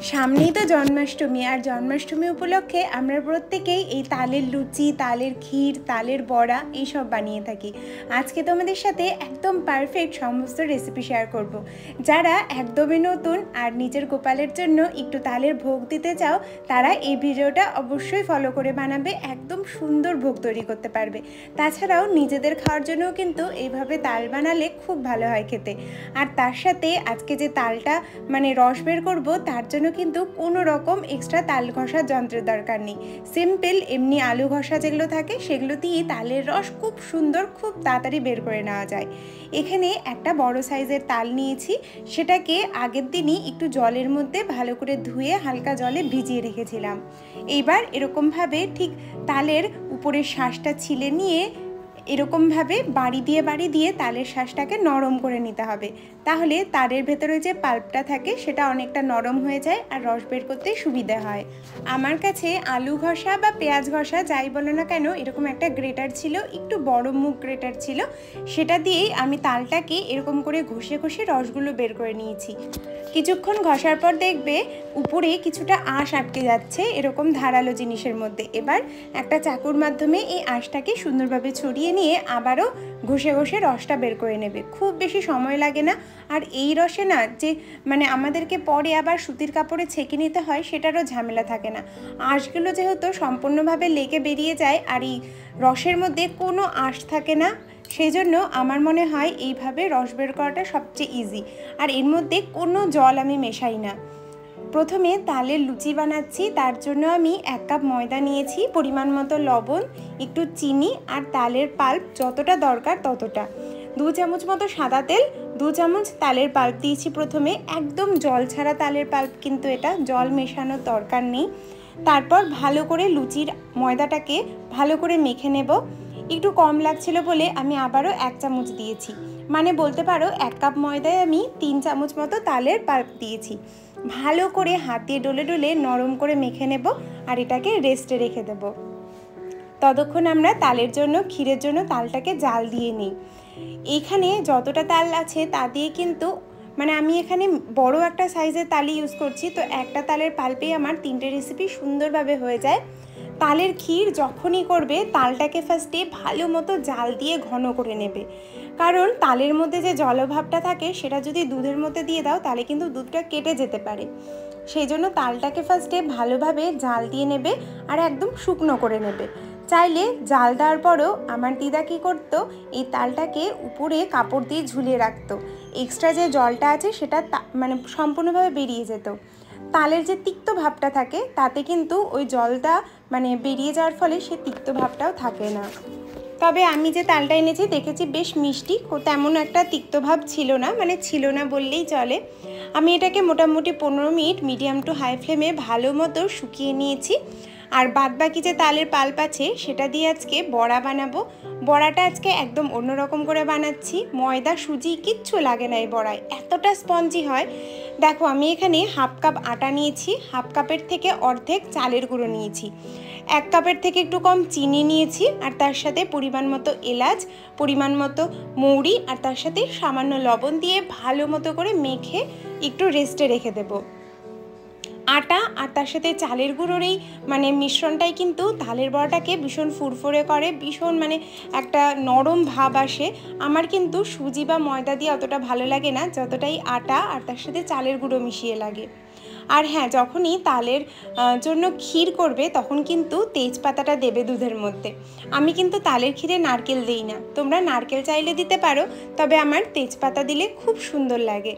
সামনেই তো জন্মাষ্টমী, আর জন্মাষ্টমী উপলক্ষে আমরা প্রত্যেকেই এই তালের লুচি, তালের ক্ষীর, তালের বড়া এইসব বানিয়ে থাকি। আজকে তোমাদের সাথে একদম পারফেক্ট সমস্ত রেসিপি শেয়ার করব। যারা একদমই নতুন আর নিজের গোপালের জন্য একটু তালের ভোগ দিতে চাও, তারা এই ভিডিওটা অবশ্যই ফলো করে বানাবে, একদম সুন্দর ভোগ তৈরি করতে পারবে। তাছাড়াও নিজেদের খাওয়ার জন্যও কিন্তু এইভাবে তাল বানালে খুব ভালো হয় খেতে। আর তার সাথে আজকে যে তালটা রস বের করব, তার জন্য কিন্তু কোনো রকম এক্সট্রা তাল ঘষার যন্ত্রের দরকার নেই। সিম্পল এমনি আলু ঘষা যেগুলো থাকে সেগুলো দিয়ে তালের রস খুব সুন্দর, খুব তাড়াতাড়ি বের করে নেওয়া যায়। এখানে একটা বড় সাইজের তাল নিয়েছি, সেটাকে আগের দিনই একটু জলের মধ্যে ভালো করে ধুয়ে হালকা জলে ভিজিয়ে রেখেছিলাম। এইবার এরকমভাবে ঠিক তালের উপরের শাঁসটা ছিলে নিয়ে এরকমভাবে বাড়ি দিয়ে তালের শাঁসটাকে নরম করে নিতে হবে। তাহলে তালের ভেতরে যে পাল্পটা থাকে সেটা অনেকটা নরম হয়ে যায় আর রস বের করতে সুবিধা হয়। আমার কাছে আলু ঘষা বা পেঁয়াজ ঘষা যাই বলো না কেন, এরকম একটা গ্রেটার ছিল, একটু বড় মুখ গ্রেটার ছিল, সেটা দিয়েই আমি তালটাকে এরকম করে ঘষে ঘষে রসগুলো বের করে নিয়েছি। কিছুক্ষণ ঘষার পর দেখবে উপরে কিছুটা আঁশ আটকে যাচ্ছে এরকম ধারালো জিনিসের মধ্যে। এবার একটা চাকুর মাধ্যমে এই আঁশটাকে সুন্দরভাবে ছড়িয়ে নিয়ে আবারও ঘষে ঘষে রসটা বের করে নেবে। খুব বেশি সময় লাগে না। আর এই রসে না যে আমাদেরকে পরে আবার সুতির কাপড়ে ছেঁকে নিতে হয়, সেটারও ঝামেলা থাকে না। আঁশগুলো যেহেতু সম্পূর্ণভাবে লেগে বেরিয়ে যায় আর এই রসের মধ্যে কোনো আঁশ থাকে না, সেই জন্য আমার মনে হয় এইভাবে রস বের করাটা সবচেয়ে ইজি। আর এর মধ্যে কোনো জল আমি মেশাই না। প্রথমে তালের লুচি বানাচ্ছি, তার জন্য আমি 1 কাপ ময়দা নিয়েছি, পরিমাণ মতো লবণ, একটু চিনি আর তালের পাল্প যতটা দরকার ততটা, 2 চামচ মতো সাদা তেল, 2 চামচ তালের পাল্প দিয়েছি প্রথমে, একদম জল ছাড়া তালের পাল্প কিন্তু এটা, জল মেশানোর দরকার নেই। তারপর ভালো করে লুচির ময়দাটাকে ভালো করে মেখে নেব। একটু কম লাগছিল বলে আমি আবারও 1 চামচ দিয়েছি, বলতে পারো 1 কাপ ময়দায় আমি 3 চামচ মতো তালের পাল্প দিয়েছি। ভালো করে হাত দিয়ে ডলে ডলে নরম করে মেখে নেব আর এটাকে রেস্টে রেখে দেব। ততক্ষণ আমরা তালের জন্য, ক্ষীরের জন্য তালটাকে জাল দিয়ে নিই। এইখানে যতটা তাল আছে তা দিয়ে কিন্তু আমি এখানে বড় একটা সাইজের তালই ইউজ করছি, তো একটা তালের পাল্পেই আমার 3টে রেসিপি সুন্দরভাবে হয়ে যায়। তালের ক্ষীর যখনই করবে, তালটাকে ফার্স্টে ভালো মতো জাল দিয়ে ঘন করে নেবে, কারণ তালের মধ্যে যে জলভাবটা থাকে সেটা যদি দুধের মধ্যে দিয়ে দাও তাহলে কিন্তু দুধটা কেটে যেতে পারে। সেই জন্য তালটাকে ফার্স্টে ভালোভাবে জাল দিয়ে নেবে আর একদম শুকনো করে নেবে। চাইলে জাল দেওয়ার পরও আমার দিদা কী করতো, এই তালটাকে উপরে কাপড় দিয়ে ঝুলিয়ে রাখতো, এক্সট্রা যে জলটা আছে সেটা সম্পূর্ণভাবে বেরিয়ে যেত। তালের যে তিক্ত ভাবটা থাকে তাতে কিন্তু ওই জলটা বেরিয়ে যাওয়ার ফলে সে তিক্ত ভাবটাও থাকে না। তবে আমি যে তালটা এনেছি দেখেছি বেশ মিষ্টি, তেমন একটা তিক্ত ভাব ছিল না, ছিল না বললেই চলে। আমি এটাকে মোটামুটি 15 মিনিট মিডিয়াম টু হাই ফ্লেমে ভালো মতো শুকিয়ে নিয়েছি। আর বাদবাকি যে তালের পাল্প আছে সেটা দিয়ে আজকে বড়া বানাবো। বড়াটা আজকে একদম অন্যরকম করে বানাচ্ছি, ময়দা সুজি কিচ্ছু লাগে না এই বড়ায়, এতটা স্পঞ্জি হয়। দেখো আমি এখানে 1/2 কাপ আটা নিয়েছি, 1/2 কাপের থেকে অর্ধেক চালের গুঁড়ো নিয়েছি, 1 কাপের থেকে একটু কম চিনি নিয়েছি, আর তার সাথে পরিমাণ মতো এলাচ, পরিমাণ মতো মৌরি, আর তার সাথে সামান্য লবণ দিয়ে ভালো মতো করে মেখে একটু রেস্টে রেখে দেবো। আটা আর তার সাথে চালের গুঁড়োর এই মিশ্রণটাই কিন্তু তালের বড়াটাকে ভীষণ ফুরফুরে করে, ভীষণ একটা নরম ভাব আসে। আমার কিন্তু সুজি বা ময়দা দিয়ে অতটা ভালো লাগে না যতটাই আটা আর তার সাথে চালের গুঁড়ো মিশিয়ে লাগে। আর হ্যাঁ, যখনই তালের জন্য ক্ষীর করবে তখন কিন্তু তেজপাতাটা দেবে দুধের মধ্যে। আমি কিন্তু তালের ক্ষীরে নারকেল দিই না, তোমরা নারকেল চাইলে দিতে পারো, তবে আমার তেজপাতা দিলে খুব সুন্দর লাগে।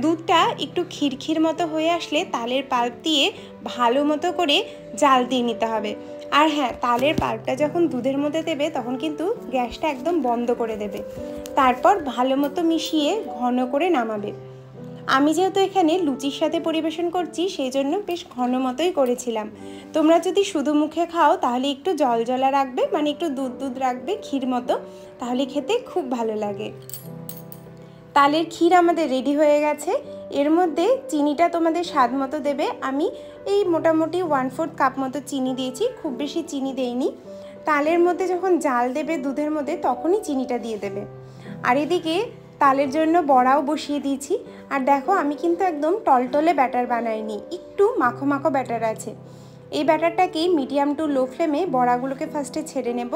দুধটা একটু ক্ষীর মতো হয়ে আসলে তালের পাল্প দিয়ে ভালো মতো করে জাল দিয়ে নিতে হবে। আর হ্যাঁ, তালের পাল্পটা যখন দুধের মধ্যে দেবে তখন কিন্তু গ্যাসটা একদম বন্ধ করে দেবে। তারপর ভালো মতো মিশিয়ে ঘন করে নামাবে। আমি যেহেতু এখানে লুচির সাথে পরিবেশন করছি সেই জন্য বেশ ঘন মতোই করেছিলাম। তোমরা যদি শুধু মুখে খাও তাহলে একটু জলজলা রাখবে, একটু দুধ রাখবে ক্ষীর মতো, তাহলে খেতে খুব ভালো লাগে। তালের ক্ষীর আমাদের রেডি হয়ে গেছে। এর মধ্যে চিনিটা তোমাদের স্বাদ মতো দেবে। আমি এই মোটামুটি 1/4 কাপ মতো চিনি দিয়েছি, খুব বেশি চিনি দেইনি। তালের মধ্যে যখন জাল দেবে দুধের মধ্যে তখনই চিনিটা দিয়ে দেবে। আর এদিকে তালের জন্য বড়াও বসিয়ে দিয়েছি। আর দেখো আমি কিন্তু একদম টলটলে ব্যাটার বানাইনি, একটু মাখো মাখো ব্যাটার আছে। এই ব্যাটারটাকে মিডিয়াম টু লো ফ্লেমে বড়াগুলোকে ফার্স্টে ছেড়ে নেব।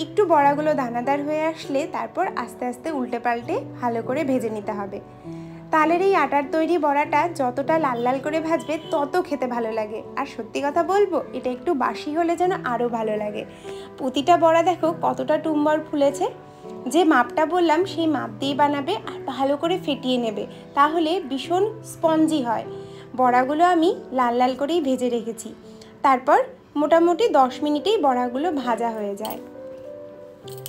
একটু বড়াগুলো দানাদার হয়ে আসলে তারপর আস্তে আস্তে উল্টে পাল্টে ভালো করে ভেজে নিতে হবে। তালের এই আটার তৈরি বড়াটা যতটা লাল লাল করে ভাজবে তত খেতে ভালো লাগে। আর সত্যি কথা বলবো, এটা একটু বাসি হলে যেন আরও ভালো লাগে। প্রতিটা বড়া দেখো কতটা টুম্বর ফুলেছে। যে মাপটা বললাম সেই মাপ দিয়ে বানাবে আর ভালো করে ফেটিয়ে নেবে, তাহলে ভীষণ স্পঞ্জি হয়। বড়াগুলো আমি লাল লাল করেই ভেজে রেখেছি। তারপর মোটামুটি 10 মিনিটেই বড়াগুলো ভাজা হয়ে যায়।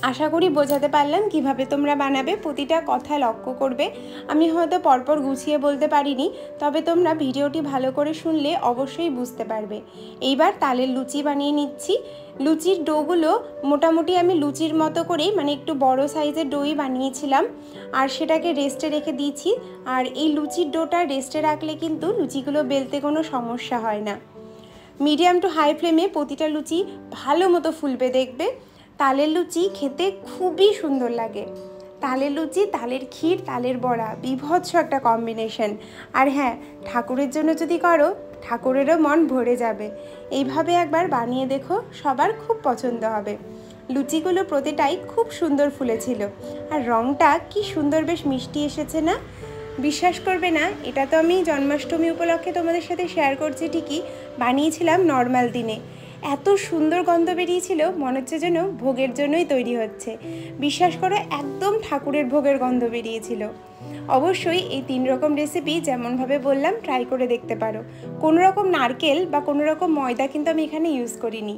আশা করি বোঝাতে পারলাম কিভাবে তোমরা বানাবে। প্রতিটা কথা লক্ষ্য করবে। আমি হয়তো পরপর গুছিয়ে বলতে পারিনি, তবে তোমরা ভিডিওটি ভালো করে শুনলে অবশ্যই বুঝতে পারবে। এইবার তালের লুচি বানিয়ে নিচ্ছি। লুচির ডোগুলো মোটামুটি আমি লুচির মতো করেই, মানে একটু বড় সাইজের ডোই বানিয়েছিলাম আর সেটাকে রেস্টে রেখে দিয়েছি। আর এই লুচির ডোটা রেস্টে রাখলে কিন্তু লুচিগুলো বেলতে কোনো সমস্যা হয় না। মিডিয়াম টু হাই ফ্লেমে প্রতিটা লুচি ভালো মতো ফুলবে দেখবে। তালের লুচি খেতে খুবই সুন্দর লাগে। তালের লুচি, তালের ক্ষীর, তালের বড়া, বিভৎস একটা কম্বিনেশন। আর হ্যাঁ, ঠাকুরের জন্য যদি করো, ঠাকুরেরও মন ভরে যাবে। এইভাবে একবার বানিয়ে দেখো, সবার খুব পছন্দ হবে। লুচিগুলো প্রতিটাই খুব সুন্দর ফুলেছিল আর রঙটা কি সুন্দর, বেশ মিষ্টি এসেছে না? বিশ্বাস করবে না, এটা তো আমি জন্মাষ্টমী উপলক্ষে তোমাদের সাথে শেয়ার করছি ঠিকই, বানিয়েছিলাম নর্মাল দিনে। এত সুন্দর গন্ধ বেরিয়েছিল, মনে হচ্ছে যেন ভোগের জন্যই তৈরি হচ্ছে। বিশ্বাস করো, একদম ঠাকুরের ভোগের গন্ধ বেরিয়েছিল। অবশ্যই এই 3 রকম রেসিপি যেমনভাবে বললাম ট্রাই করে দেখতে পারো। কোনো রকম নারকেল বা কোনো রকম ময়দা কিন্তু আমি এখানে ইউজ করিনি।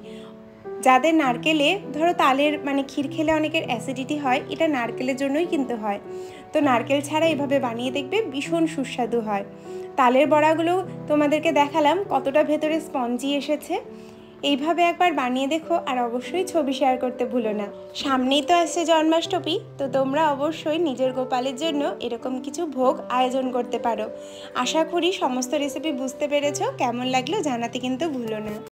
যাদের নারকেলে ধরো তালের মানে ক্ষীর খেলে অনেকের অ্যাসিডিটি হয়, এটা নারকেলের জন্যই কিন্তু হয়। তো নারকেল ছাড়া এভাবে বানিয়ে দেখবে, ভীষণ সুস্বাদু হয়। তালের বড়াগুলো তোমাদেরকে দেখালাম কতটা ভেতরে স্পঞ্জি এসেছে। এইভাবে একবার বানিয়ে দেখো আর অবশ্যই ছবি শেয়ার করতে ভুলো না। সামনেই তো আসছে জন্মাষ্টমী, তো তোমরা অবশ্যই নিজের গোপালের জন্য এরকম কিছু ভোগ আয়োজন করতে পারো। আশা করি সমস্ত রেসিপি বুঝতে পেরেছো। কেমন লাগলো জানাতে কিন্তু ভুলো না।